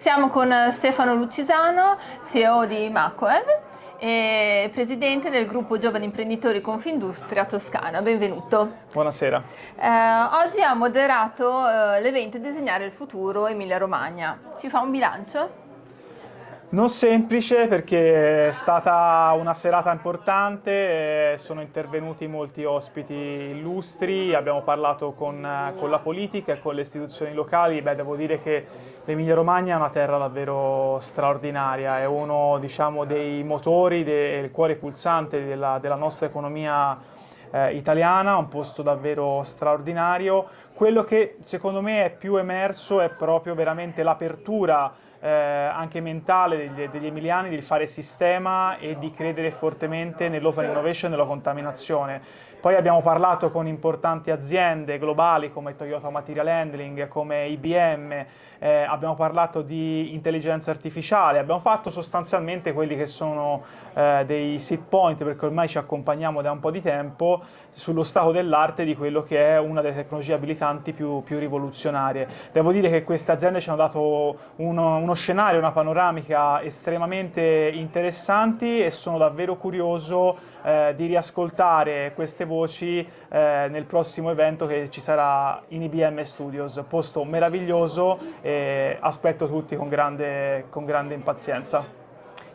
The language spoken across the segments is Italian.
Siamo con Stefano Lucisano, CEO di Macoev e presidente del gruppo Giovani Imprenditori Confindustria Toscana. Benvenuto. Buonasera. Oggi ha moderato l'evento Disegnare il futuro Emilia-Romagna. Ci fa un bilancio? Non semplice perché è stata una serata importante, sono intervenuti molti ospiti illustri, abbiamo parlato con la politica e con le istituzioni locali. Devo dire che l'Emilia-Romagna è una terra davvero straordinaria, è uno, diciamo, dei motori, il cuore pulsante della nostra economia italiana, un posto davvero straordinario. Quello che secondo me è più emerso è proprio veramente l'apertura anche mentale degli emiliani di fare sistema e di credere fortemente nell'open innovation e nella contaminazione. Poi abbiamo parlato con importanti aziende globali come Toyota Material Handling, come IBM, abbiamo parlato di intelligenza artificiale, abbiamo fatto sostanzialmente quelli che sono dei sit point, perché ormai ci accompagniamo da un po' di tempo, sullo stato dell'arte di quello che è una delle tecnologie abilitanti più rivoluzionarie. Devo dire che queste aziende ci hanno dato uno scenario, una panoramica estremamente interessanti e sono davvero curioso di riascoltare queste voci nel prossimo evento che ci sarà in IBM Studios. Posto meraviglioso e aspetto tutti con grande impazienza.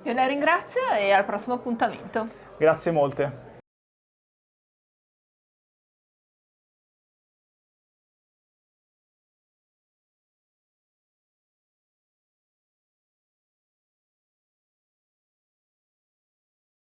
Io la ringrazio e al prossimo appuntamento. Grazie molte.